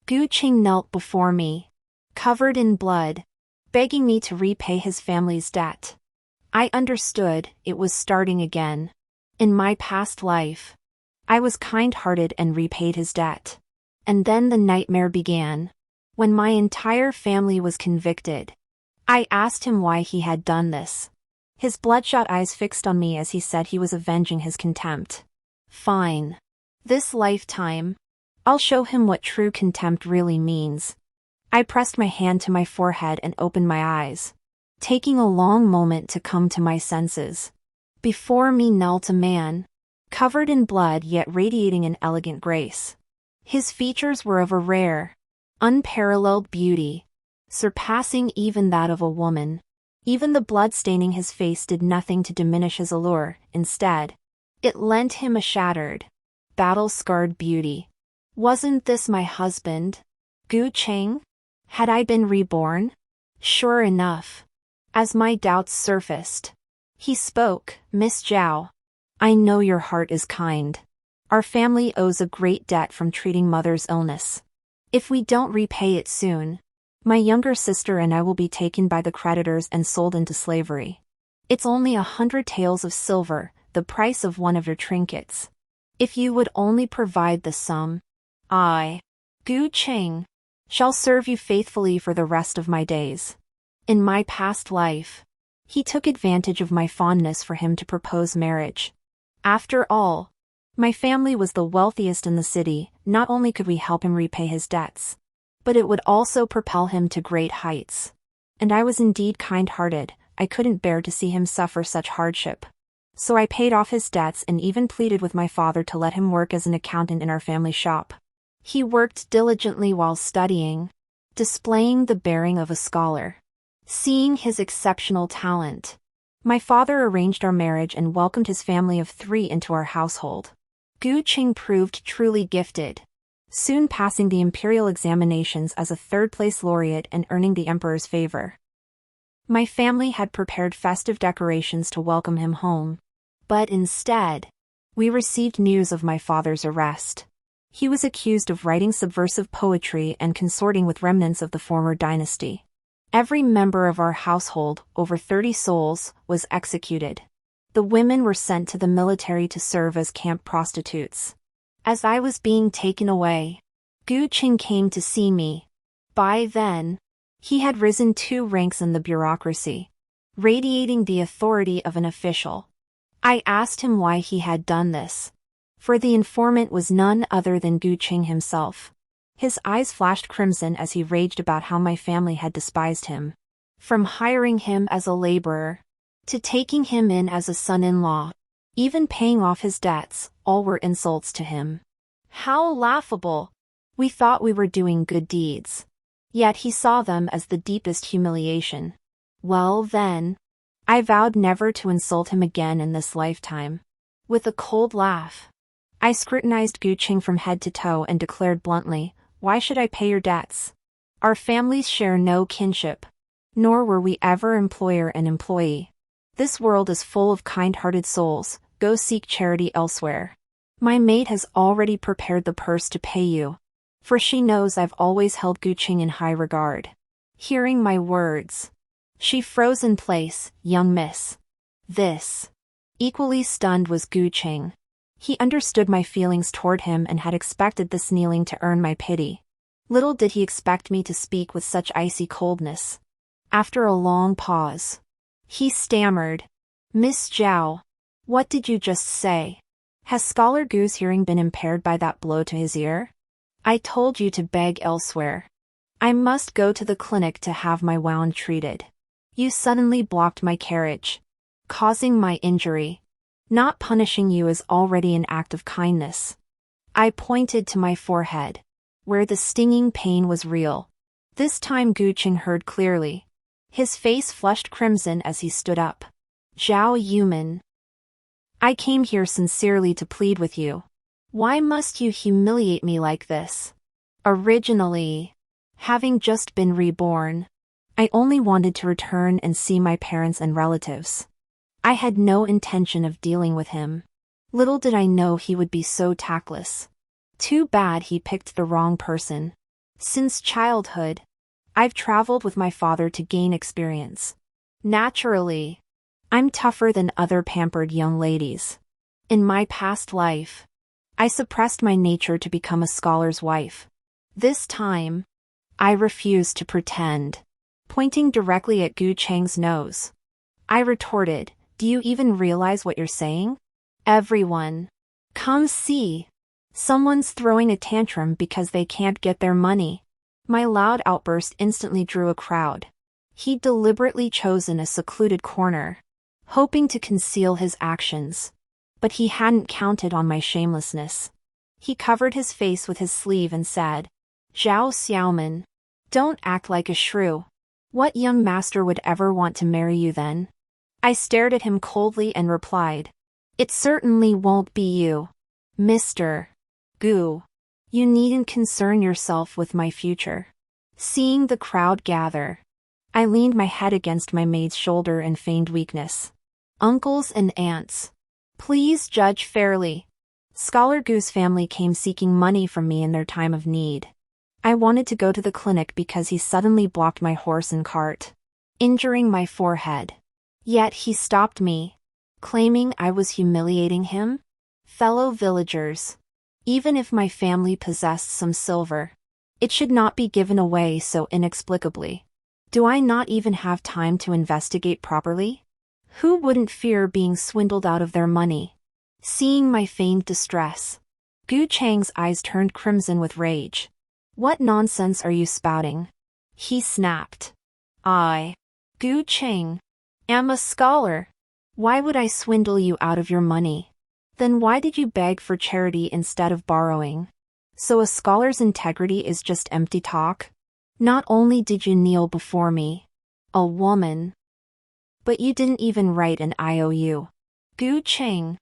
Gu Qing knelt before me, covered in blood, begging me to repay his family's debt. I understood it was starting again. In my past life, I was kind-hearted and repaid his debt. And then the nightmare began. When my entire family was convicted, I asked him why he had done this. His bloodshot eyes fixed on me as he said he was avenging his contempt. Fine. This lifetime, I'll show him what true contempt really means. I pressed my hand to my forehead and opened my eyes, taking a long moment to come to my senses. Before me knelt a man, covered in blood yet radiating an elegant grace. His features were of a rare, unparalleled beauty, surpassing even that of a woman. Even the blood staining his face did nothing to diminish his allure. Instead, it lent him a shattered, battle-scarred beauty. Wasn't this my husband, Gu Qing? Had I been reborn? Sure enough, as my doubts surfaced, he spoke. Miss Zhao, I know your heart is kind. Our family owes a great debt from treating mother's illness. If we don't repay it soon, my younger sister and I will be taken by the creditors and sold into slavery. It's only 100 taels of silver, the price of one of your trinkets. If you would only provide the sum, I, Gu Qing, shall serve you faithfully for the rest of my days. In my past life, he took advantage of my fondness for him to propose marriage. After all, my family was the wealthiest in the city. Not only could we help him repay his debts, but it would also propel him to great heights. And I was indeed kind-hearted. I couldn't bear to see him suffer such hardship. So I paid off his debts and even pleaded with my father to let him work as an accountant in our family shop. He worked diligently while studying, displaying the bearing of a scholar. Seeing his exceptional talent, my father arranged our marriage and welcomed his family of 3 into our household. Gu Qing proved truly gifted, soon passing the imperial examinations as a third-place laureate and earning the emperor's favor. My family had prepared festive decorations to welcome him home, but instead, we received news of my father's arrest. He was accused of writing subversive poetry and consorting with remnants of the former dynasty. Every member of our household, over 30 souls, was executed. The women were sent to the military to serve as camp prostitutes. As I was being taken away, Gu Qing came to see me. By then, he had risen 2 ranks in the bureaucracy, radiating the authority of an official. I asked him why he had done this, for the informant was none other than Gu Qing himself. His eyes flashed crimson as he raged about how my family had despised him. From hiring him as a laborer, to taking him in as a son-in-law, even paying off his debts, all were insults to him. How laughable! We thought we were doing good deeds. Yet he saw them as the deepest humiliation. Well then, I vowed never to insult him again in this lifetime. With a cold laugh, I scrutinized Gu Qing from head to toe and declared bluntly, "Why should I pay your debts? Our families share no kinship, nor were we ever employer and employee. This world is full of kind-hearted souls. Go seek charity elsewhere. My maid has already prepared the purse to pay you, for she knows I've always held Gu Qing in high regard." Hearing my words, she froze in place. Young miss. This. Equally stunned was Gu Qing. He understood my feelings toward him and had expected this kneeling to earn my pity. Little did he expect me to speak with such icy coldness. After a long pause, he stammered, "Miss Zhao, what did you just say? Has Scholar Gu's hearing been impaired by that blow to his ear? I told you to beg elsewhere. I must go to the clinic to have my wound treated. You suddenly blocked my carriage, causing my injury. Not punishing you is already an act of kindness." I pointed to my forehead, where the stinging pain was real. This time Gu Qing heard clearly. His face flushed crimson as he stood up. "Zhao Yuman, I came here sincerely to plead with you. Why must you humiliate me like this? Originally, having just been reborn, I only wanted to return and see my parents and relatives. I had no intention of dealing with him. Little did I know he would be so tactless. Too bad he picked the wrong person. Since childhood, I've traveled with my father to gain experience. Naturally, I'm tougher than other pampered young ladies. In my past life, I suppressed my nature to become a scholar's wife. This time, I refuse to pretend. Pointing directly at Gu Cheng's nose, I retorted, "Do you even realize what you're saying? Everyone, come see. Someone's throwing a tantrum because they can't get their money." My loud outburst instantly drew a crowd. He'd deliberately chosen a secluded corner, hoping to conceal his actions. But he hadn't counted on my shamelessness. He covered his face with his sleeve and said, "Zhao Xiaoman, don't act like a shrew. What young master would ever want to marry you then?" I stared at him coldly and replied, "It certainly won't be you, Mr. Gu. You needn't concern yourself with my future." Seeing the crowd gather, I leaned my head against my maid's shoulder and feigned weakness. "Uncles and aunts, please judge fairly. Scholar Gu's family came seeking money from me in their time of need. I wanted to go to the clinic because he suddenly blocked my horse and cart, injuring my forehead. Yet he stopped me, claiming I was humiliating him. Fellow villagers, even if my family possessed some silver, it should not be given away so inexplicably. Do I not even have time to investigate properly? Who wouldn't fear being swindled out of their money?" Seeing my feigned distress, Gu Cheng's eyes turned crimson with rage. "What nonsense are you spouting?" he snapped. "I, Gu Cheng, am a scholar. Why would I swindle you out of your money? Then why did you beg for charity instead of borrowing? So a scholar's integrity is just empty talk? Not only did you kneel before me, a woman, but you didn't even write an IOU. Gu Cheng,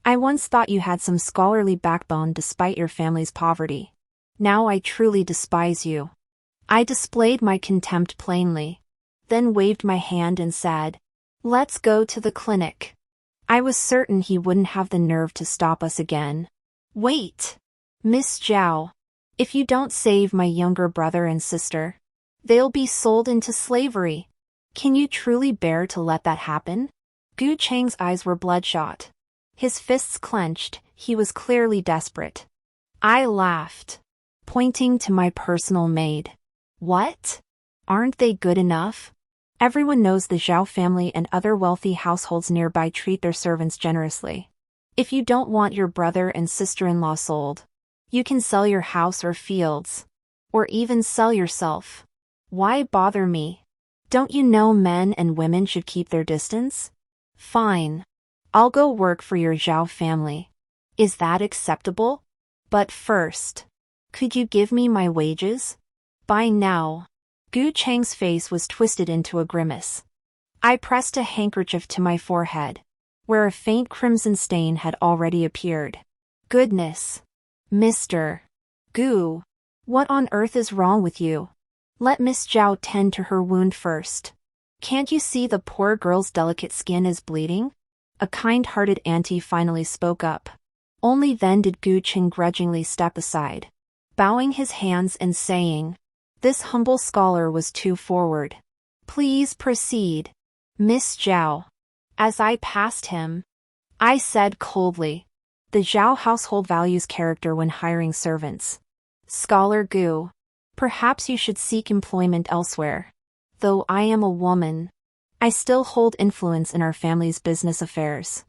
I once thought you had some scholarly backbone despite your family's poverty. Now I truly despise you." I displayed my contempt plainly, then waved my hand and said, "Let's go to the clinic." I was certain he wouldn't have the nerve to stop us again. "Wait, Miss Zhao. If you don't save my younger brother and sister, they'll be sold into slavery. Can you truly bear to let that happen?" Gu Cheng's eyes were bloodshot. His fists clenched, he was clearly desperate. I laughed, pointing to my personal maid. "What? Aren't they good enough? Everyone knows the Zhao family and other wealthy households nearby treat their servants generously. If you don't want your brother and sister-in-law sold, you can sell your house or fields, or even sell yourself. Why bother me? Don't you know men and women should keep their distance? Fine. I'll go work for your Zhao family. Is that acceptable? But first, could you give me my wages?" By now, Gu Cheng's face was twisted into a grimace. I pressed a handkerchief to my forehead, where a faint crimson stain had already appeared. "Goodness, Mr. Gu, what on earth is wrong with you? Let Miss Zhao tend to her wound first. Can't you see the poor girl's delicate skin is bleeding?" A kind-hearted auntie finally spoke up. Only then did Gu Cheng grudgingly step aside, bowing his hands and saying, "This humble scholar was too forward. Please proceed, Miss Zhao." As I passed him, I said coldly, "The Zhao household values character when hiring servants. Scholar Gu, perhaps you should seek employment elsewhere. Though I am a woman, I still hold influence in our family's business affairs."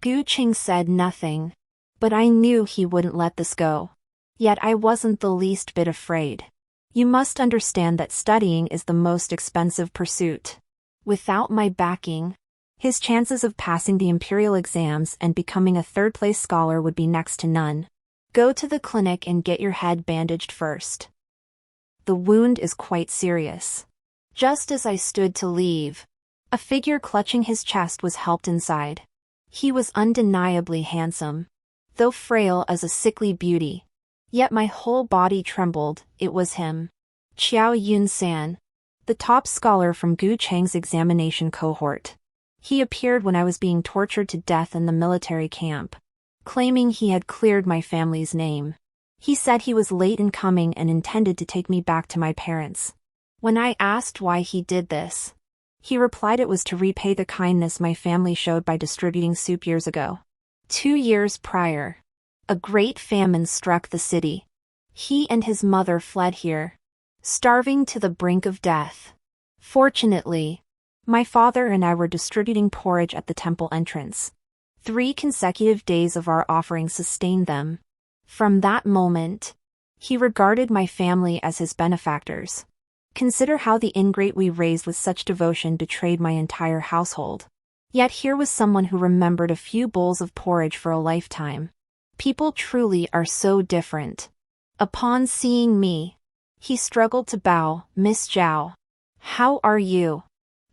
Gu Cheng said nothing, but I knew he wouldn't let this go. Yet I wasn't the least bit afraid. You must understand that studying is the most expensive pursuit. Without my backing, his chances of passing the imperial exams and becoming a third-place scholar would be next to none. Go to the clinic and get your head bandaged first. The wound is quite serious. Just as I stood to leave, a figure clutching his chest was helped inside. He was undeniably handsome, though frail as a sickly beauty. Yet my whole body trembled. It was him. Qiao Yun-san, the top scholar from Gu Cheng's examination cohort. He appeared when I was being tortured to death in the military camp, claiming he had cleared my family's name. He said he was late in coming and intended to take me back to my parents. When I asked why he did this, he replied it was to repay the kindness my family showed by distributing soup years ago. 2 years prior, a great famine struck the city. He and his mother fled here, starving to the brink of death. Fortunately, my father and I were distributing porridge at the temple entrance. 3 consecutive days of our offering sustained them. From that moment, he regarded my family as his benefactors. Consider how the ingrate we raised with such devotion betrayed my entire household. Yet here was someone who remembered a few bowls of porridge for a lifetime. People truly are so different. Upon seeing me, he struggled to bow. "Miss Zhao, how are you?"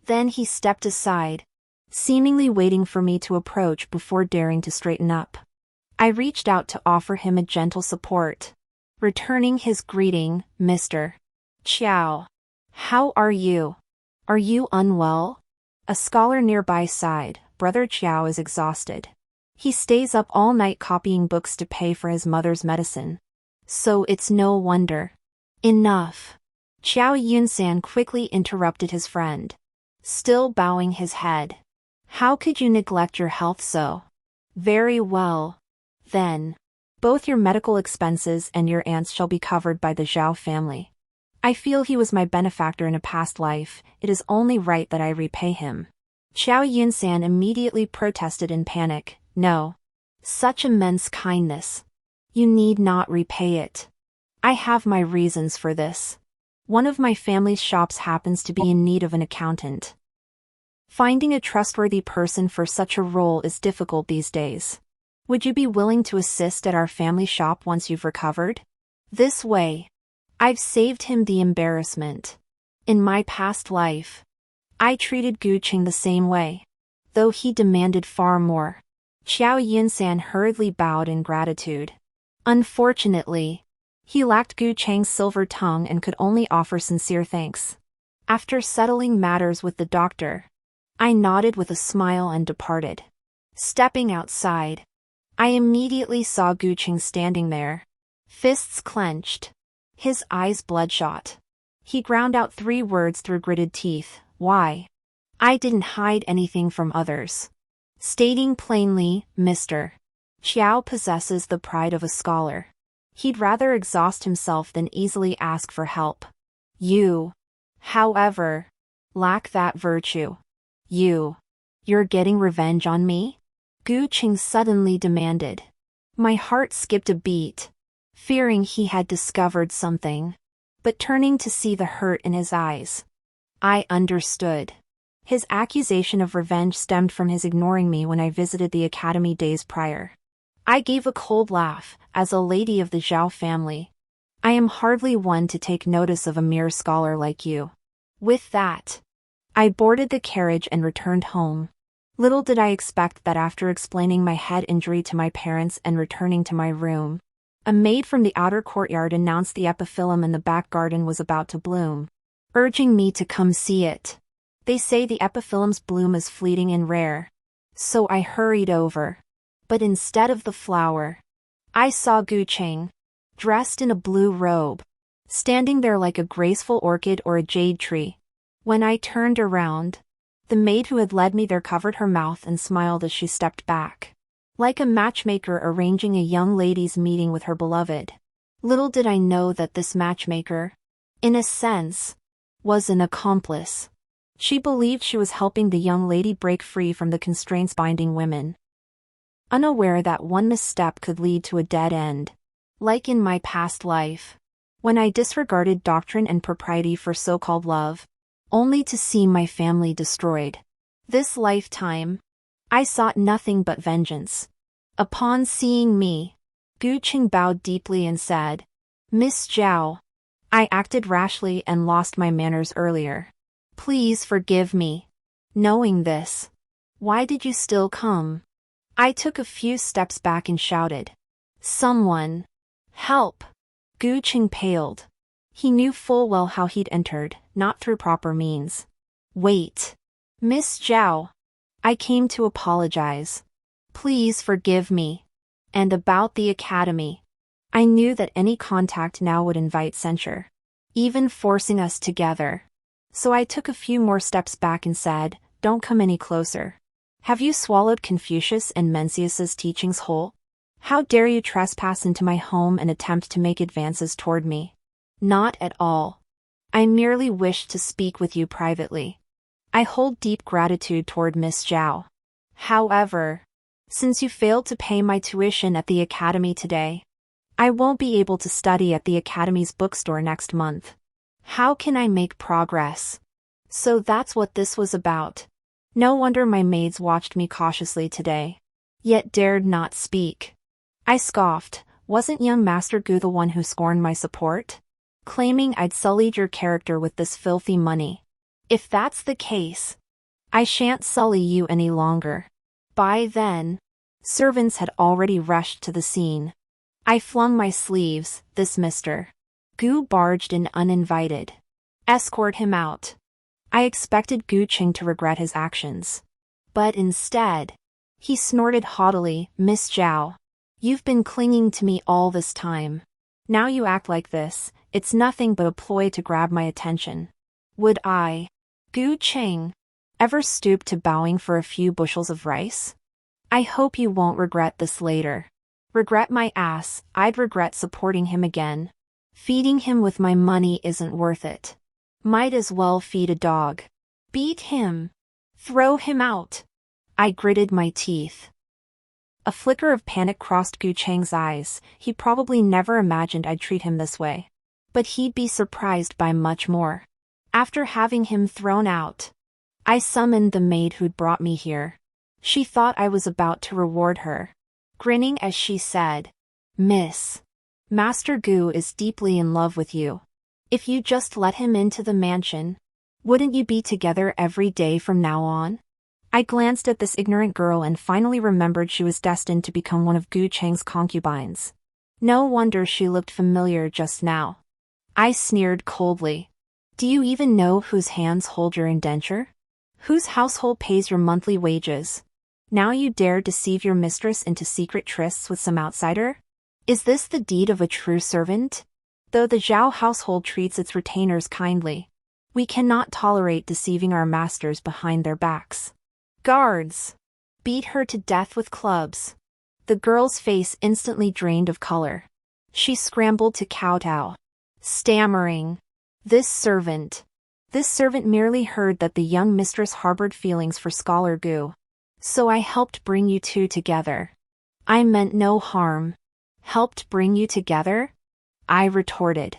Then he stepped aside, seemingly waiting for me to approach before daring to straighten up. I reached out to offer him a gentle support, returning his greeting. "Mr. Chiao, how are you? Are you unwell?" A scholar nearby sighed. "Brother Chiao is exhausted. He stays up all night copying books to pay for his mother's medicine. So it's no wonder." "Enough." Xiao Yunsan quickly interrupted his friend, still bowing his head. "How could you neglect your health so? Very well. Then, both your medical expenses and your aunt's shall be covered by the Zhao family. I feel he was my benefactor in a past life, it is only right that I repay him." Xiao Yunsan immediately protested in panic. "No. Such immense kindness. You need not repay it. I have my reasons for this. One of my family's shops happens to be in need of an accountant. Finding a trustworthy person for such a role is difficult these days. Would you be willing to assist at our family shop once you've recovered? This way, I've saved him the embarrassment. In my past life, I treated Gu Qing the same way, though he demanded far more." Xiao Yunsan hurriedly bowed in gratitude. Unfortunately, he lacked Gu Chang's silver tongue and could only offer sincere thanks. After settling matters with the doctor, I nodded with a smile and departed. Stepping outside, I immediately saw Gu Qing standing there, fists clenched, his eyes bloodshot. He ground out 3 words through gritted teeth. "Why? I didn't hide anything from others." Stating plainly, Mr. Chiao possesses the pride of a scholar. He'd rather exhaust himself than easily ask for help. You, however, lack that virtue. You're getting revenge on me?" Gu Qing suddenly demanded. My heart skipped a beat, fearing he had discovered something, but turning to see the hurt in his eyes, I understood. His accusation of revenge stemmed from his ignoring me when I visited the academy days prior. I gave a cold laugh. As a lady of the Zhao family, I am hardly one to take notice of a mere scholar like you. With that, I boarded the carriage and returned home. Little did I expect that after explaining my head injury to my parents and returning to my room, a maid from the outer courtyard announced the epiphyllum in the back garden was about to bloom, urging me to come see it. They say the epiphyllum's bloom is fleeting and rare, so I hurried over. But instead of the flower, I saw Gu Qing, dressed in a blue robe, standing there like a graceful orchid or a jade tree. When I turned around, the maid who had led me there covered her mouth and smiled as she stepped back, like a matchmaker arranging a young lady's meeting with her beloved. Little did I know that this matchmaker, in a sense, was an accomplice. She believed she was helping the young lady break free from the constraints binding women, unaware that one misstep could lead to a dead end. Like in my past life, when I disregarded doctrine and propriety for so-called love, only to see my family destroyed. This lifetime, I sought nothing but vengeance. Upon seeing me, Gu Qing bowed deeply and said, "Miss Zhao, I acted rashly and lost my manners earlier. Please forgive me. Knowing this, why did you still come?" I took a few steps back and shouted, "Someone! Help!" Gu Qing paled. He knew full well how he'd entered, not through proper means. "Wait. Miss Zhao. I came to apologize. Please forgive me. And about the academy. I knew that any contact now would invite censure, even forcing us together. So I took a few more steps back and said, "Don't come any closer. Have you swallowed Confucius and Mencius's teachings whole? How dare you trespass into my home and attempt to make advances toward me? Not at all. I merely wished to speak with you privately. I hold deep gratitude toward Miss Zhao. However, since you failed to pay my tuition at the academy today, I won't be able to study at the academy's bookstore next month. How can I make progress?" So that's what this was about. No wonder my maids watched me cautiously today, yet dared not speak. I scoffed. Wasn't young Master Gu the one who scorned my support, claiming I'd sullied your character with this filthy money? If that's the case, I shan't sully you any longer. By then, servants had already rushed to the scene. I flung my sleeves. "This Mr. Gu barged in uninvited. Escort him out." I expected Gu Qing to regret his actions. But instead, he snorted haughtily, "Miss Zhao, you've been clinging to me all this time. Now you act like this. It's nothing but a ploy to grab my attention. Would I, Gu Qing, ever stoop to bowing for a few bushels of rice? I hope you won't regret this later." Regret my ass. I'd regret supporting him again. Feeding him with my money isn't worth it. Might as well feed a dog. Beat him. Throw him out. I gritted my teeth. A flicker of panic crossed Gu Cheng's eyes. He probably never imagined I'd treat him this way. But he'd be surprised by much more. After having him thrown out, I summoned the maid who'd brought me here. She thought I was about to reward her, grinning as she said, "Miss, Master Gu is deeply in love with you. If you just let him into the mansion, wouldn't you be together every day from now on?" I glanced at this ignorant girl and finally remembered she was destined to become one of Gu Cheng's concubines. No wonder she looked familiar just now. I sneered coldly. "Do you even know whose hands hold your indenture? Whose household pays your monthly wages? Now you dare deceive your mistress into secret trysts with some outsider? Is this the deed of a true servant? Though the Zhao household treats its retainers kindly, we cannot tolerate deceiving our masters behind their backs. Guards! Beat her to death with clubs." The girl's face instantly drained of color. She scrambled to kowtow, stammering, This servant merely heard that the young mistress harbored feelings for Scholar Gu. So I helped bring you two together. I meant no harm. Helped bring you together? I retorted.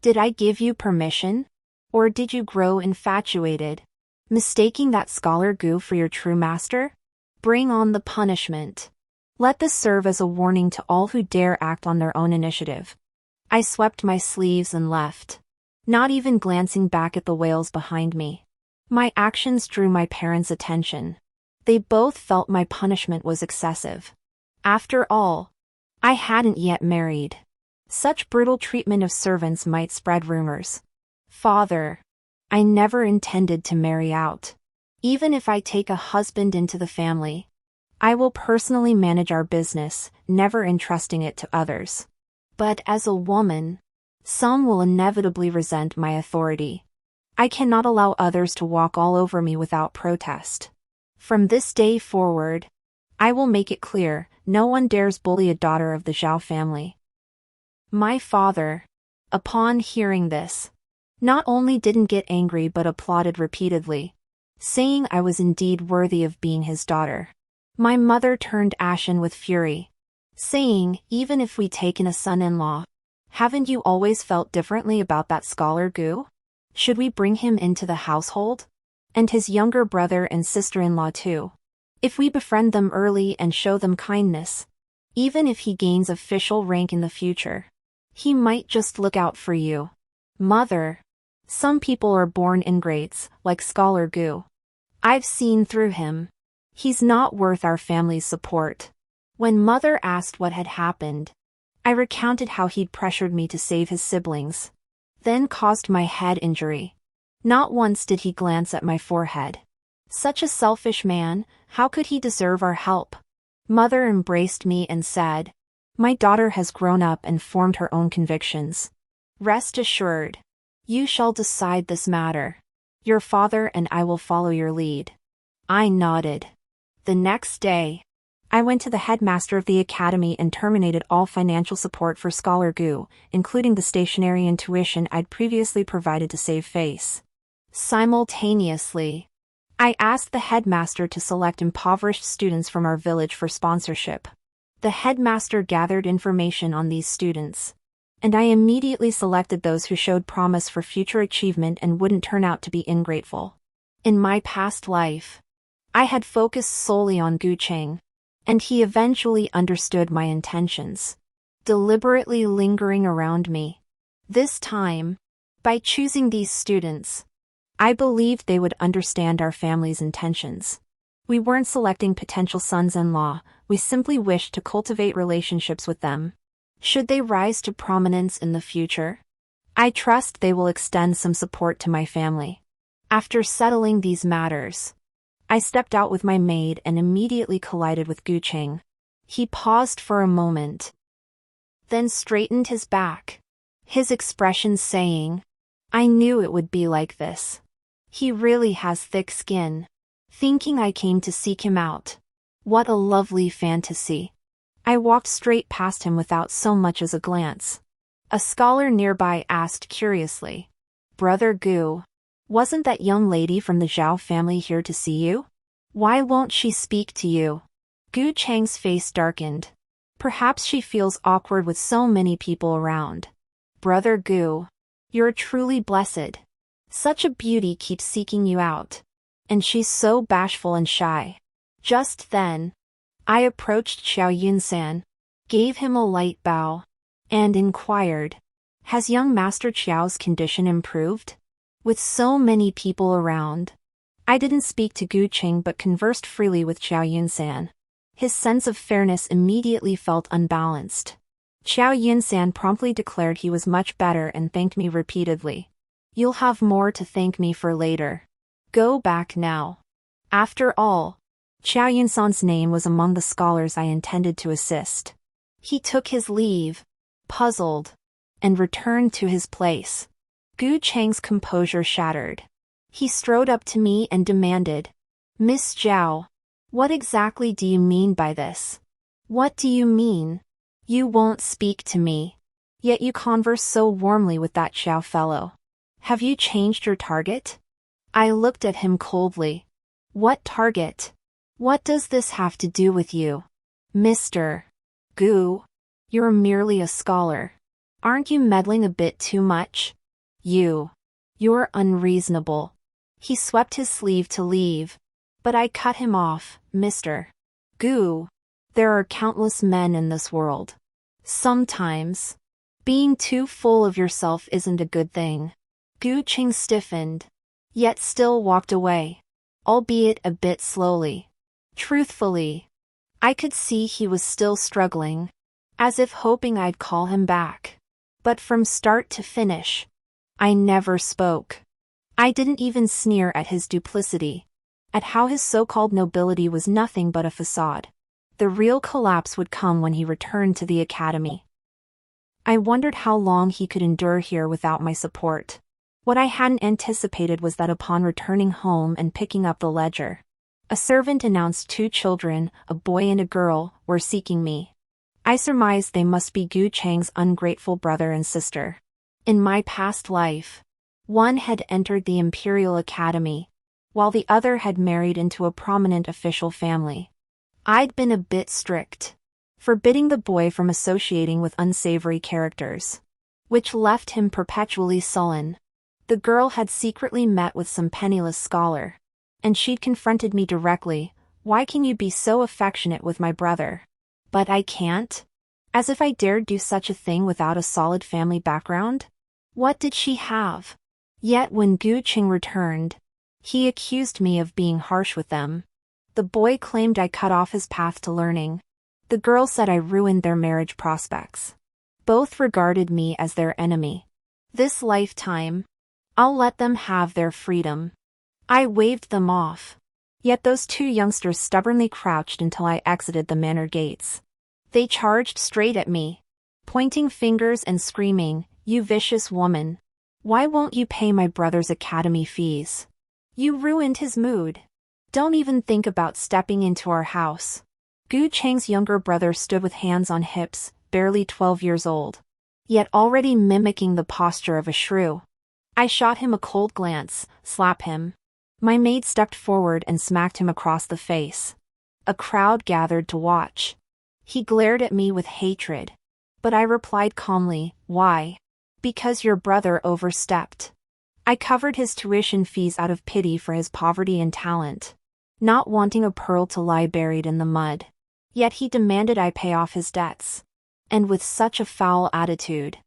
Did I give you permission? Or did you grow infatuated, mistaking that Scholar Gu for your true master? Bring on the punishment. Let this serve as a warning to all who dare act on their own initiative. I swept my sleeves and left, not even glancing back at the whales behind me. My actions drew my parents' attention. They both felt my punishment was excessive. After all, I hadn't yet married. Such brutal treatment of servants might spread rumors. Father, I never intended to marry out. Even if I take a husband into the family, I will personally manage our business, never entrusting it to others. But as a woman, some will inevitably resent my authority. I cannot allow others to walk all over me without protest. From this day forward, I will make it clear, no one dares bully a daughter of the Zhao family. My father, upon hearing this, not only didn't get angry but applauded repeatedly, saying I was indeed worthy of being his daughter. My mother turned ashen with fury, saying, even if we take in a son-in-law, haven't you always felt differently about that Scholar Gu? Should we bring him into the household? And his younger brother and sister-in-law too. If we befriend them early and show them kindness, even if he gains official rank in the future, he might just look out for you. Mother, some people are born ingrates, like Scholar Gu. I've seen through him. He's not worth our family's support. When Mother asked what had happened, I recounted how he'd pressured me to save his siblings, then caused my head injury. Not once did he glance at my forehead. Such a selfish man, how could he deserve our help? Mother embraced me and said, My daughter has grown up and formed her own convictions. Rest assured. You shall decide this matter. Your father and I will follow your lead. I nodded. The next day, I went to the headmaster of the academy and terminated all financial support for Scholar Gu, including the stationery and tuition I'd previously provided to save face. Simultaneously, I asked the headmaster to select impoverished students from our village for sponsorship. The headmaster gathered information on these students, and I immediately selected those who showed promise for future achievement and wouldn't turn out to be ungrateful. In my past life, I had focused solely on Gu Cheng, and he eventually understood my intentions, deliberately lingering around me. This time, by choosing these students, I believed they would understand our family's intentions. We weren't selecting potential sons-in-law, we simply wished to cultivate relationships with them. Should they rise to prominence in the future, I trust they will extend some support to my family. After settling these matters, I stepped out with my maid and immediately collided with Gu Cheng. He paused for a moment, then straightened his back, his expression saying, "I knew it would be like this. He really has thick skin." Thinking I came to seek him out. What a lovely fantasy. I walked straight past him without so much as a glance. A scholar nearby asked curiously, "Brother Gu, wasn't that young lady from the Zhao family here to see you? Why won't she speak to you?" Gu Cheng's face darkened. Perhaps she feels awkward with so many people around. "Brother Gu, you're truly blessed. Such a beauty keeps seeking you out. And she's so bashful and shy." Just then, I approached Xiao Yunsan, gave him a light bow, and inquired, "Has young Master Qiao's condition improved?" With so many people around, I didn't speak to Gu Cheng but conversed freely with Xiao Yunsan. His sense of fairness immediately felt unbalanced. Xiao Yunsan promptly declared he was much better and thanked me repeatedly. "You'll have more to thank me for later. Go back now." After all, Xiao Yunsan's name was among the scholars I intended to assist. He took his leave, puzzled, and returned to his place. Gu Cheng's composure shattered. He strode up to me and demanded, "Miss Zhao, what exactly do you mean by this? What do you mean? You won't speak to me, yet you converse so warmly with that Xiao fellow. Have you changed your target?" I looked at him coldly. "What target? What does this have to do with you? Mr. Gu, you're merely a scholar. Aren't you meddling a bit too much? You're unreasonable." He swept his sleeve to leave, but I cut him off. "Mr. Gu, there are countless men in this world. Sometimes, being too full of yourself isn't a good thing." Gu Cheng stiffened, yet still walked away, albeit a bit slowly. Truthfully, I could see he was still struggling, as if hoping I'd call him back. But from start to finish, I never spoke. I didn't even sneer at his duplicity, at how his so-called nobility was nothing but a facade. The real collapse would come when he returned to the academy. I wondered how long he could endure here without my support. What I hadn't anticipated was that upon returning home and picking up the ledger, a servant announced 2 children, a boy and a girl, were seeking me. I surmised they must be Gu Cheng's ungrateful brother and sister. In my past life, one had entered the Imperial Academy, while the other had married into a prominent official family. I'd been a bit strict, forbidding the boy from associating with unsavory characters, which left him perpetually sullen. The girl had secretly met with some penniless scholar, and she'd confronted me directly, "Why can you be so affectionate with my brother?" But I can't? As if I dared do such a thing without a solid family background? What did she have? Yet when Gu Cheng returned, he accused me of being harsh with them. The boy claimed I cut off his path to learning. The girl said I ruined their marriage prospects. Both regarded me as their enemy. This lifetime, I'll let them have their freedom. I waved them off. Yet those 2 youngsters stubbornly crouched until I exited the manor gates. They charged straight at me, pointing fingers and screaming, "You vicious woman! Why won't you pay my brother's academy fees? You ruined his mood. Don't even think about stepping into our house." Gu Cheng's younger brother stood with hands on hips, barely 12 years old, yet already mimicking the posture of a shrew. I shot him a cold glance, slap him. My maid stepped forward and smacked him across the face. A crowd gathered to watch. He glared at me with hatred, but I replied calmly, "Why? Because your brother overstepped." I covered his tuition fees out of pity for his poverty and talent, not wanting a pearl to lie buried in the mud. Yet he demanded I pay off his debts. And with such a foul attitude.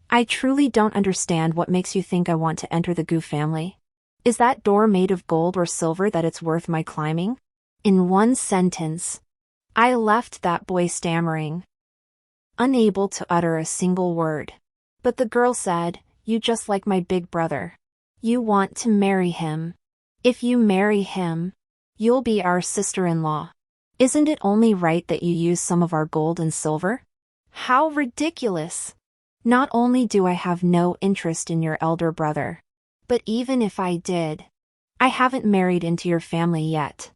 I truly don't understand what makes you think I want to enter the Gu family. Is that door made of gold or silver that it's worth my climbing? In one sentence, I left that boy stammering, unable to utter a single word. But the girl said, "You just like my big brother. You want to marry him. If you marry him, you'll be our sister-in-law. Isn't it only right that you use some of our gold and silver?" How ridiculous! Not only do I have no interest in your elder brother, but even if I did, I haven't married into your family yet.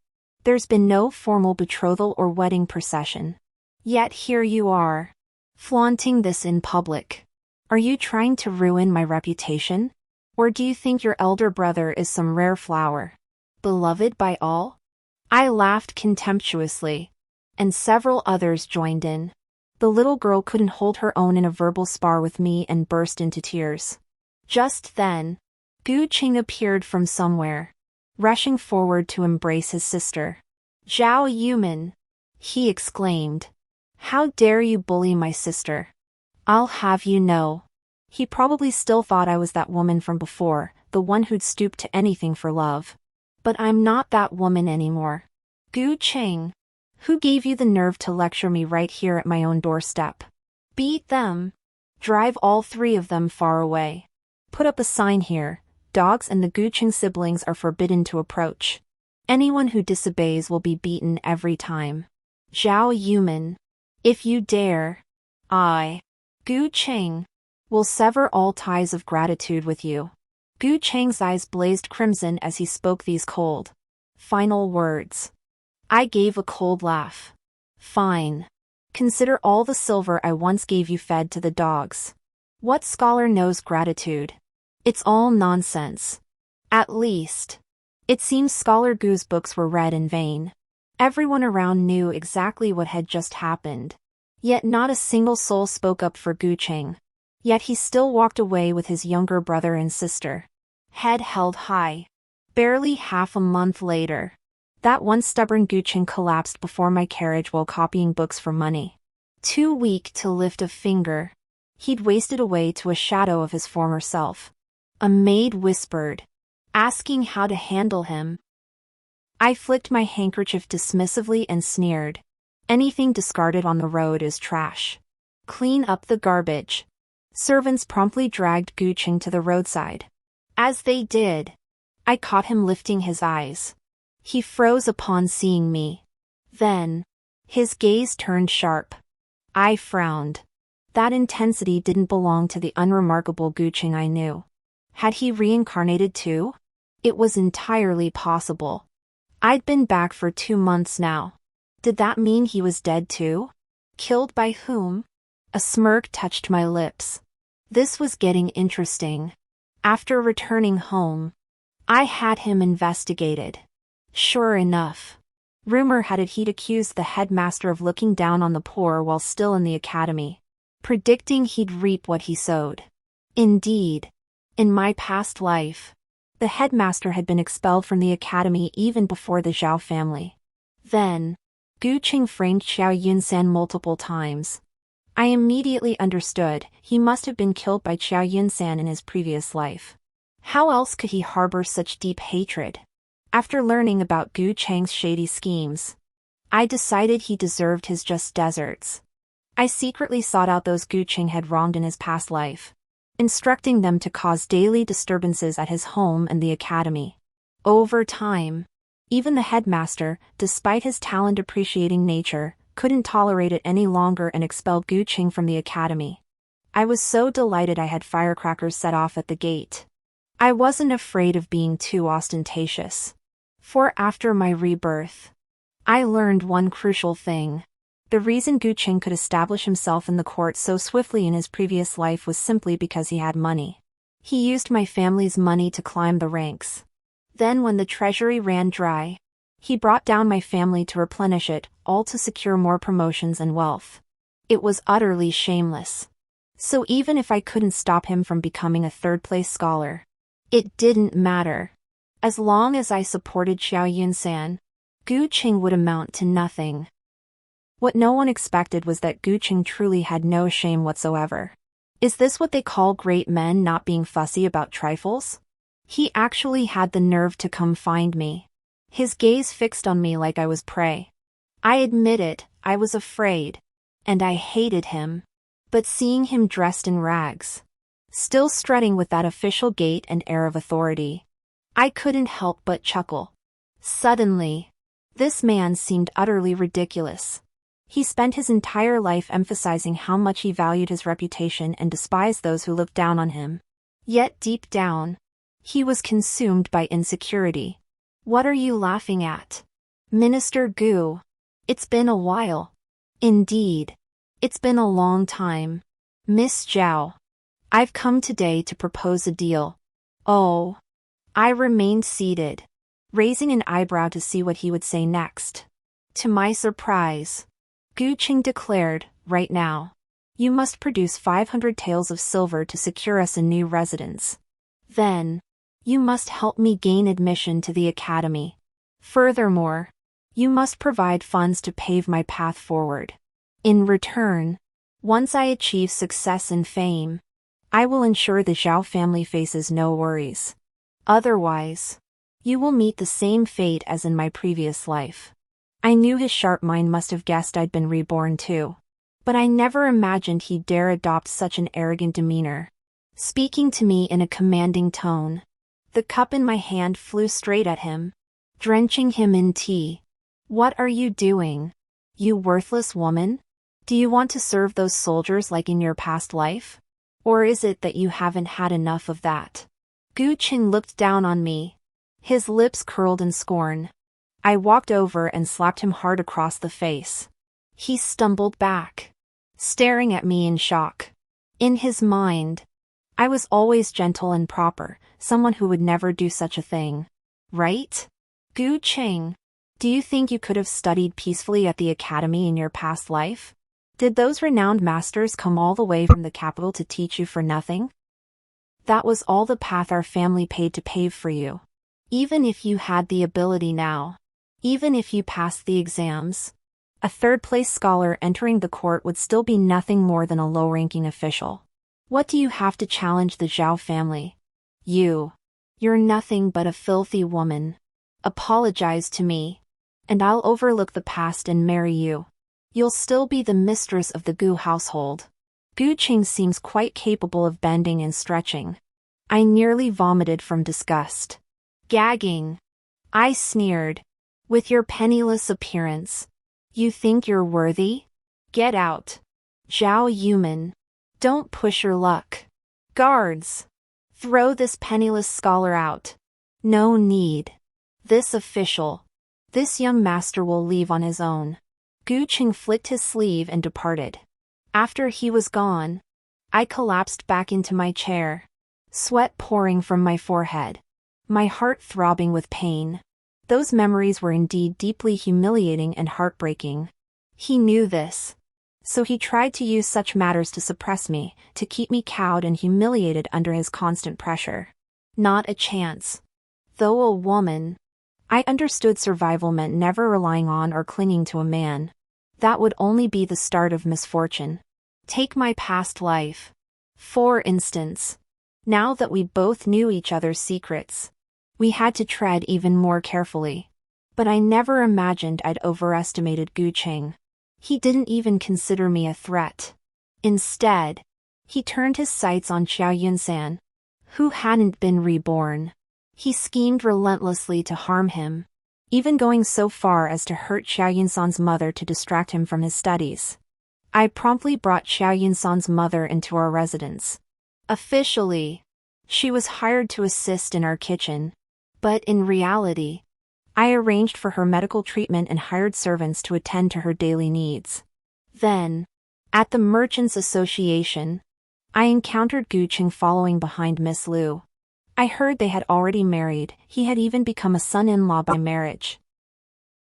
There's been no formal betrothal or wedding procession. Yet here you are, flaunting this in public. Are you trying to ruin my reputation? Or do you think your elder brother is some rare flower, beloved by all? I laughed contemptuously, and several others joined in. The little girl couldn't hold her own in a verbal spar with me and burst into tears. Just then, Gu Qing appeared from somewhere, rushing forward to embrace his sister. "Zhao Yuman!" he exclaimed. "How dare you bully my sister? I'll have you know." He probably still thought I was that woman from before, the one who'd stoop to anything for love. But I'm not that woman anymore. Gu Qing, who gave you the nerve to lecture me right here at my own doorstep? Beat them. Drive all 3 of them far away. Put up a sign here, "Dogs and the Gu Qing siblings are forbidden to approach. Anyone who disobeys will be beaten every time." Zhao Yuman, if you dare, I, Gu Qing, will sever all ties of gratitude with you. Gu Cheng's eyes blazed crimson as he spoke these cold, final words. I gave a cold laugh. "Fine. Consider all the silver I once gave you fed to the dogs. What scholar knows gratitude? It's all nonsense. At least, it seems Scholar Gu's books were read in vain." Everyone around knew exactly what had just happened. Yet not a single soul spoke up for Gu Cheng. Yet he still walked away with his younger brother and sister, head held high. Barely half a month later, that one stubborn Gu Cheng collapsed before my carriage while copying books for money. Too weak to lift a finger, he'd wasted away to a shadow of his former self. A maid whispered, asking how to handle him. I flicked my handkerchief dismissively and sneered. "Anything discarded on the road is trash. Clean up the garbage." Servants promptly dragged Gu Cheng to the roadside. As they did, I caught him lifting his eyes. He froze upon seeing me. Then, his gaze turned sharp. I frowned. That intensity didn't belong to the unremarkable Gu Cheng I knew. Had he reincarnated too? It was entirely possible. I'd been back for 2 months now. Did that mean he was dead too? Killed by whom? A smirk touched my lips. This was getting interesting. After returning home, I had him investigated. Sure enough, rumor had it he'd accused the headmaster of looking down on the poor while still in the academy, predicting he'd reap what he sowed. Indeed, in my past life, the headmaster had been expelled from the academy even before the Zhao family. Then, Gu Qing framed Xiao Yunsan multiple times. I immediately understood he must have been killed by Xiao Yunsan in his previous life. How else could he harbor such deep hatred? After learning about Gu Cheng's shady schemes, I decided he deserved his just deserts. I secretly sought out those Gu Cheng had wronged in his past life, instructing them to cause daily disturbances at his home and the academy. Over time, even the headmaster, despite his talent-appreciating nature, couldn't tolerate it any longer and expelled Gu Qing from the academy. I was so delighted I had firecrackers set off at the gate. I wasn't afraid of being too ostentatious. For after my rebirth, I learned one crucial thing. The reason Gu Qing could establish himself in the court so swiftly in his previous life was simply because he had money. He used my family's money to climb the ranks. Then when the treasury ran dry, he brought down my family to replenish it, all to secure more promotions and wealth. It was utterly shameless. So even if I couldn't stop him from becoming a third-place scholar, it didn't matter. As long as I supported Xiao Yunsan, Gu Qing would amount to nothing. What no one expected was that Gu Qing truly had no shame whatsoever. Is this what they call great men not being fussy about trifles? He actually had the nerve to come find me. His gaze fixed on me like I was prey. I admit it, I was afraid. And I hated him. But seeing him dressed in rags, still strutting with that official gait and air of authority, I couldn't help but chuckle. Suddenly, this man seemed utterly ridiculous. He spent his entire life emphasizing how much he valued his reputation and despised those who looked down on him. Yet deep down, he was consumed by insecurity. What are you laughing at? Minister Gu. It's been a while. Indeed. It's been a long time. Miss Zhao. I've come today to propose a deal. Oh. I remained seated, raising an eyebrow to see what he would say next. To my surprise, Gu Qing declared, right now, you must produce 500 taels of silver to secure us a new residence. Then, you must help me gain admission to the academy. Furthermore, you must provide funds to pave my path forward. In return, once I achieve success and fame, I will ensure the Zhao family faces no worries. Otherwise, you will meet the same fate as in my previous life. I knew his sharp mind must have guessed I'd been reborn too. But I never imagined he'd dare adopt such an arrogant demeanor. Speaking to me in a commanding tone, the cup in my hand flew straight at him, drenching him in tea. What are you doing? You worthless woman? Do you want to serve those soldiers like in your past life? Or is it that you haven't had enough of that? Gu Qing looked down on me. His lips curled in scorn. I walked over and slapped him hard across the face. He stumbled back, staring at me in shock. In his mind, I was always gentle and proper, someone who would never do such a thing. Right? Gu Qing, do you think you could have studied peacefully at the academy in your past life? Did those renowned masters come all the way from the capital to teach you for nothing? That was all the path our family paid to pave for you. Even if you had the ability now, even if you passed the exams, a third-place scholar entering the court would still be nothing more than a low-ranking official. What do you have to challenge the Zhao family? You're nothing but a filthy woman. Apologize to me, and I'll overlook the past and marry you. You'll still be the mistress of the Gu household. Gu Qing seems quite capable of bending and stretching. I nearly vomited from disgust. Gagging. I sneered. With your penniless appearance, you think you're worthy? Get out. Zhao Yuman. Don't push your luck. Guards. Throw this penniless scholar out. No need. This official. This young master will leave on his own. Gu Qing flicked his sleeve and departed. After he was gone, I collapsed back into my chair, sweat pouring from my forehead, my heart throbbing with pain. Those memories were indeed deeply humiliating and heartbreaking. He knew this. So he tried to use such matters to suppress me, to keep me cowed and humiliated under his constant pressure. Not a chance. Though a woman, I understood survival meant never relying on or clinging to a man. That would only be the start of misfortune. Take my past life. For instance. Now that we both knew each other's secrets, we had to tread even more carefully. But I never imagined I'd overestimated Gu Qing. He didn't even consider me a threat. Instead, he turned his sights on Xiao Yunsan, who hadn't been reborn. He schemed relentlessly to harm him. even going so far as to hurt Xiao Yunsan's mother to distract him from his studies. I promptly brought Xiao Yunsan's mother into our residence. Officially, she was hired to assist in our kitchen, but in reality, I arranged for her medical treatment and hired servants to attend to her daily needs. Then, at the Merchants Association, I encountered Gu Qing following behind Miss Liu. I heard they had already married. He had even become a son-in-law by marriage.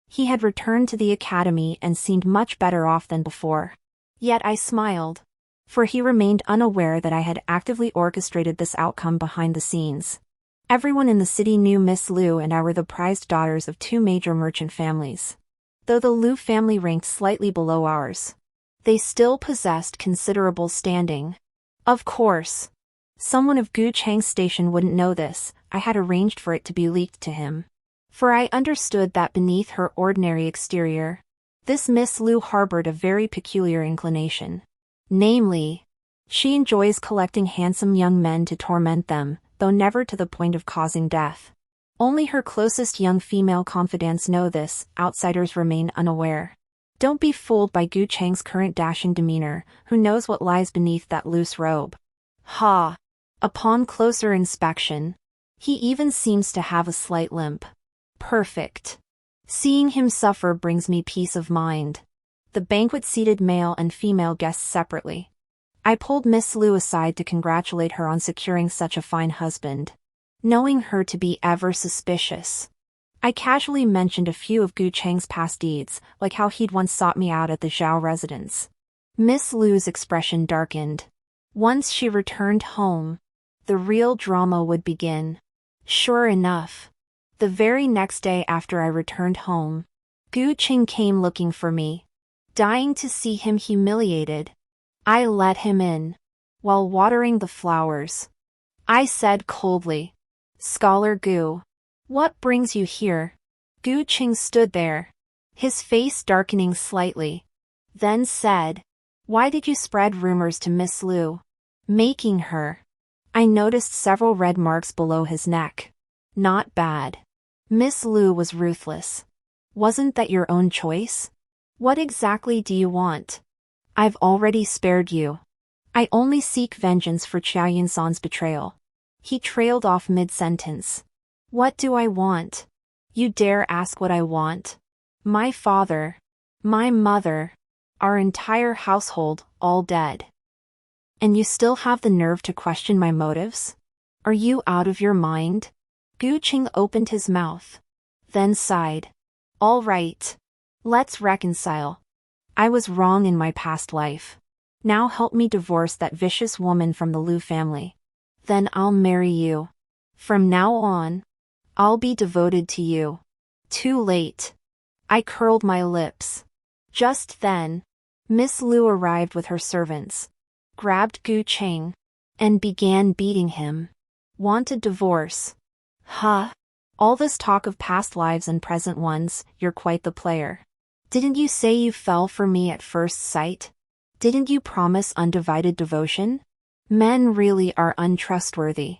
He had returned to the academy and seemed much better off than before. Yet I smiled, for he remained unaware that I had actively orchestrated this outcome behind the scenes. Everyone in the city knew Miss Liu and I were the prized daughters of two major merchant families. Though the Liu family ranked slightly below ours, they still possessed considerable standing. Of course, someone of Gu Chang's station wouldn't know this. I had arranged for it to be leaked to him. For I understood that beneath her ordinary exterior, this Miss Liu harbored a very peculiar inclination. Namely, she enjoys collecting handsome young men to torment them, though never to the point of causing death. Only her closest young female confidants know this. Outsiders remain unaware. Don't be fooled by Gu Chang's current dashing demeanor. Who knows what lies beneath that loose robe? Ha! Upon closer inspection, he even seems to have a slight limp. Perfect. Seeing him suffer brings me peace of mind. The banquet seated male and female guests separately. I pulled Miss Liu aside to congratulate her on securing such a fine husband. Knowing her to be ever suspicious, I casually mentioned a few of Gu Chang's past deeds, like how he'd once sought me out at the Zhao residence. Miss Liu's expression darkened. Once she returned home, the real drama would begin. Sure enough, the very next day after I returned home, Gu Qing came looking for me. Dying to see him humiliated, I let him in. While watering the flowers, I said coldly, "Scholar Gu, what brings you here?" Gu Qing stood there, his face darkening slightly, then said, "Why did you spread rumors to Miss Liu, making her?" I noticed several red marks below his neck. Not bad. Miss Liu was ruthless. Wasn't that your own choice? What exactly do you want? I've already spared you. I only seek vengeance for Qiao Yunsan's betrayal. He trailed off mid-sentence. What do I want? You dare ask what I want? My father, my mother, our entire household, all dead. And you still have the nerve to question my motives? Are you out of your mind? Gu Qing opened his mouth, then sighed. All right. Let's reconcile. I was wrong in my past life. Now help me divorce that vicious woman from the Liu family. Then I'll marry you. From now on, I'll be devoted to you. Too late. I curled my lips. Just then, Miss Liu arrived with her servants, grabbed Gu Qing, and began beating him. Want a divorce? Huh? All this talk of past lives and present ones, you're quite the player. Didn't you say you fell for me at first sight? Didn't you promise undivided devotion? Men really are untrustworthy.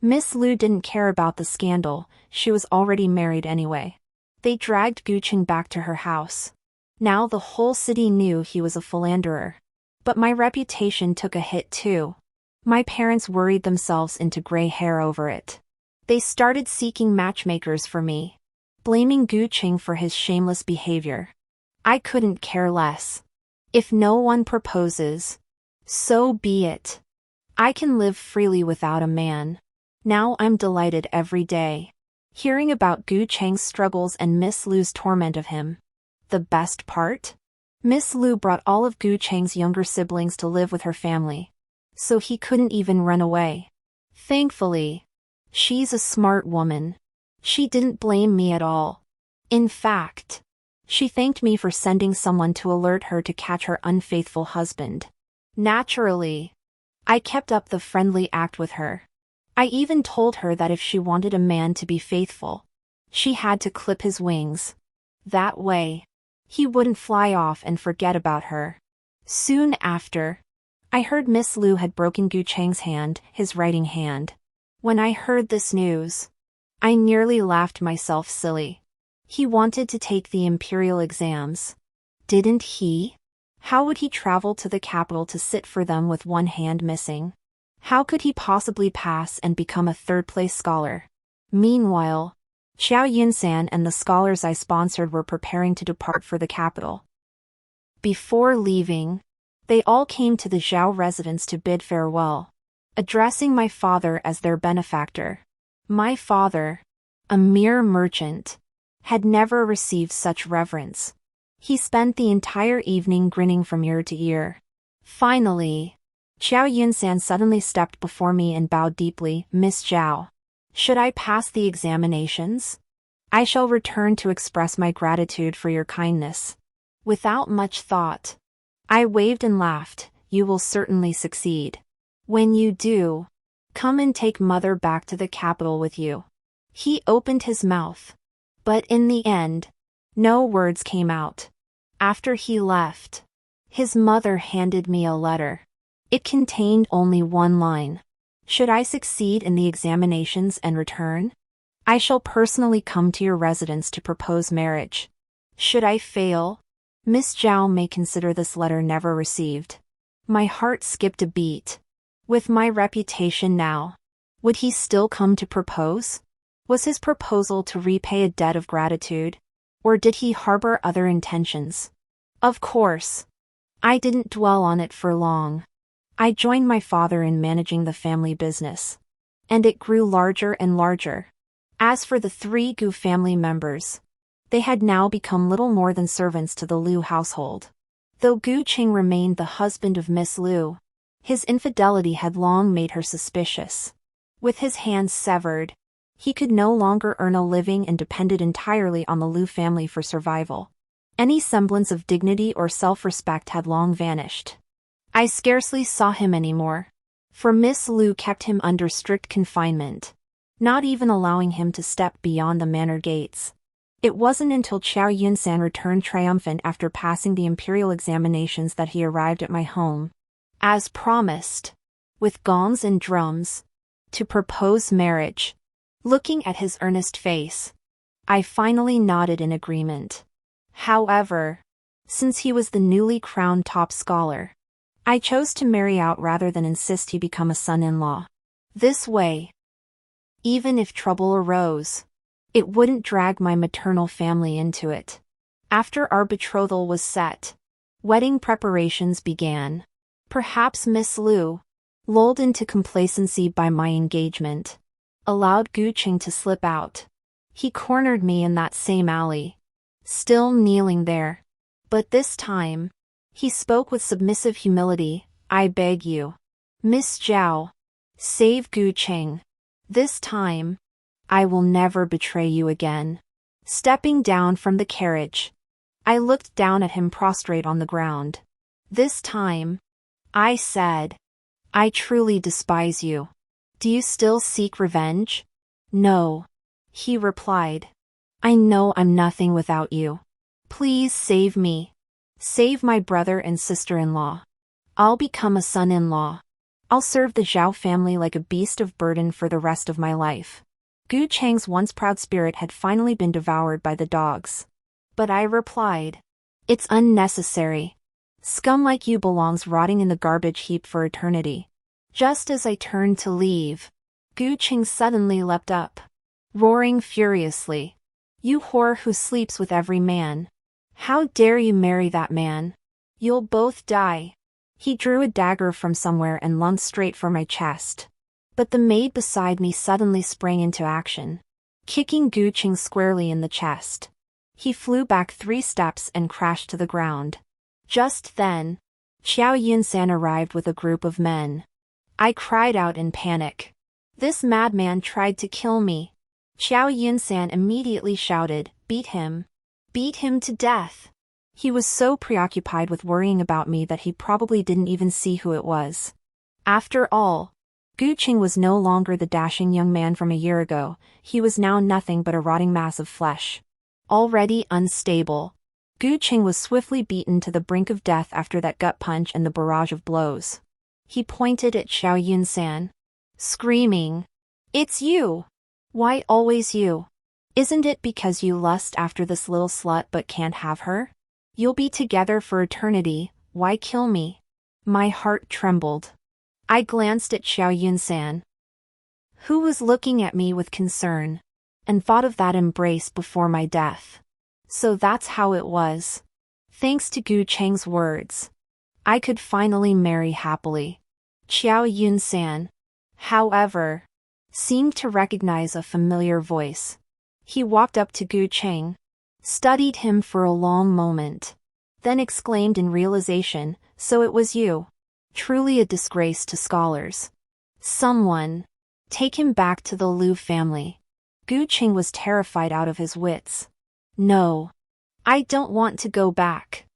Miss Liu didn't care about the scandal, she was already married anyway. They dragged Gu Qing back to her house. Now the whole city knew he was a philanderer. But my reputation took a hit too. My parents worried themselves into gray hair over it. They started seeking matchmakers for me, blaming Gu Qing for his shameless behavior. I couldn't care less. If no one proposes, so be it. I can live freely without a man. Now I'm delighted every day, hearing about Gu Chang's struggles and Miss Liu's torment of him. The best part? Miss Liu brought all of Gu Chang's younger siblings to live with her family, so he couldn't even run away. Thankfully, she's a smart woman. She didn't blame me at all. In fact, she thanked me for sending someone to alert her to catch her unfaithful husband. Naturally, I kept up the friendly act with her. I even told her that if she wanted a man to be faithful, she had to clip his wings. That way, he wouldn't fly off and forget about her. Soon after, I heard Miss Liu had broken Gu Chang's hand, his writing hand. When I heard this news, I nearly laughed myself silly. He wanted to take the imperial exams. Didn't he? How would he travel to the capital to sit for them with one hand missing? How could he possibly pass and become a third-place scholar? Meanwhile, Xiao Yunsan and the scholars I sponsored were preparing to depart for the capital. Before leaving, they all came to the Zhao residence to bid farewell, addressing my father as their benefactor. My father, a mere merchant, had never received such reverence. He spent the entire evening grinning from ear to ear. Finally, Xiao Yunsan suddenly stepped before me and bowed deeply. Miss Zhao, should I pass the examinations? I shall return to express my gratitude for your kindness. Without much thought, I waved and laughed. You will certainly succeed. When you do, come and take mother back to the capital with you. He opened his mouth, but in the end, no words came out. After he left, his mother handed me a letter. It contained only one line. Should I succeed in the examinations and return, I shall personally come to your residence to propose marriage. Should I fail, Miss Zhao may consider this letter never received. My heart skipped a beat. With my reputation now, would he still come to propose? Was his proposal to repay a debt of gratitude? Or did he harbor other intentions? Of course, I didn't dwell on it for long. I joined my father in managing the family business, and it grew larger and larger. As for the 3 Gu family members, they had now become little more than servants to the Liu household. Though Gu Qing remained the husband of Miss Liu, his infidelity had long made her suspicious. With his hands severed, he could no longer earn a living and depended entirely on the Liu family for survival. Any semblance of dignity or self-respect had long vanished. I scarcely saw him anymore, for Miss Liu kept him under strict confinement, not even allowing him to step beyond the manor gates. It wasn't until Xiao Yunsan returned triumphant after passing the imperial examinations that he arrived at my home, as promised, with gongs and drums, to propose marriage. Looking at his earnest face, I finally nodded in agreement. However, since he was the newly crowned top scholar, I chose to marry out rather than insist he become a son-in-law. This way, even if trouble arose, it wouldn't drag my maternal family into it. After our betrothal was set, wedding preparations began. Perhaps Miss Liu, lulled into complacency by my engagement, allowed Gu Qing to slip out. He cornered me in that same alley, still kneeling there. But this time, he spoke with submissive humility. I beg you, Miss Zhao, save Gu Qing. This time, I will never betray you again. Stepping down from the carriage, I looked down at him prostrate on the ground. This time, I said, I truly despise you. Do you still seek revenge? No, he replied. I know I'm nothing without you. Please save me. Save my brother and sister-in-law. I'll become a son-in-law. I'll serve the Zhao family like a beast of burden for the rest of my life. Gu Cheng's once proud spirit had finally been devoured by the dogs. But I replied, it's unnecessary. Scum like you belongs rotting in the garbage heap for eternity. Just as I turned to leave, Gu Cheng suddenly leapt up, roaring furiously. You whore who sleeps with every man. How dare you marry that man? You'll both die. He drew a dagger from somewhere and lunged straight for my chest. But the maid beside me suddenly sprang into action, kicking Gu Cheng squarely in the chest. He flew back 3 steps and crashed to the ground. Just then, Xiao Yunsan arrived with a group of men. I cried out in panic. This madman tried to kill me. Xiao Yunsan immediately shouted, beat him. Beat him to death. He was so preoccupied with worrying about me that he probably didn't even see who it was. After all, Gu Qing was no longer the dashing young man from a year ago. He was now nothing but a rotting mass of flesh. Already unstable, Gu Qing was swiftly beaten to the brink of death after that gut punch and the barrage of blows. He pointed at Xiao Yunsan, screaming, it's you! Why always you? Isn't it because you lust after this little slut but can't have her? You'll be together for eternity, why kill me? My heart trembled. I glanced at Xiao Yunsan, who was looking at me with concern, and thought of that embrace before my death. So that's how it was. Thanks to Gu Cheng's words, I could finally marry happily. Xiao Yunsan, however, seemed to recognize a familiar voice. He walked up to Gu Cheng, studied him for a long moment, then exclaimed in realization, "So it was you. Truly a disgrace to scholars. Someone, take him back to the Liu family." Gu Cheng was terrified out of his wits. "No. I don't want to go back.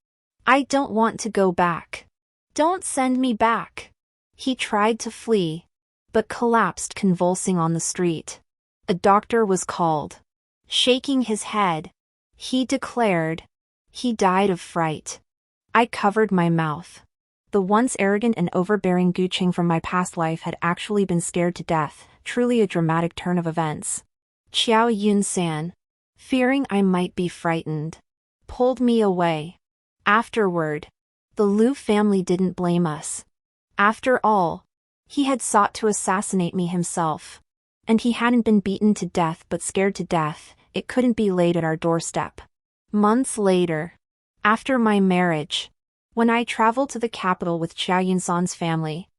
I don't want to go back. Don't send me back." He tried to flee, but collapsed convulsing on the street. A doctor was called. Shaking his head, he declared, he died of fright. I covered my mouth. The once arrogant and overbearing Gu Cheng from my past life had actually been scared to death, truly a dramatic turn of events. Xiao Yunsan, fearing I might be frightened, pulled me away. Afterward, the Liu family didn't blame us. After all, he had sought to assassinate me himself. And he hadn't been beaten to death but scared to death, it couldn't be laid at our doorstep. Months later, after my marriage, when I traveled to the capital with Xiao Yunsan's family,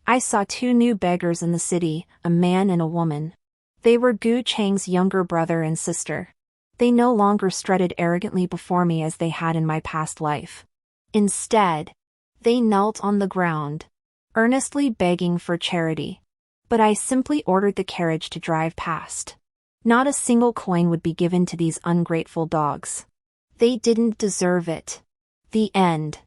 I saw two new beggars in the city, a man and a woman. They were Gu Cheng's younger brother and sister. They no longer strutted arrogantly before me as they had in my past life. Instead, they knelt on the ground, earnestly begging for charity. But I simply ordered the carriage to drive past. Not a single coin would be given to these ungrateful dogs. They didn't deserve it. The end.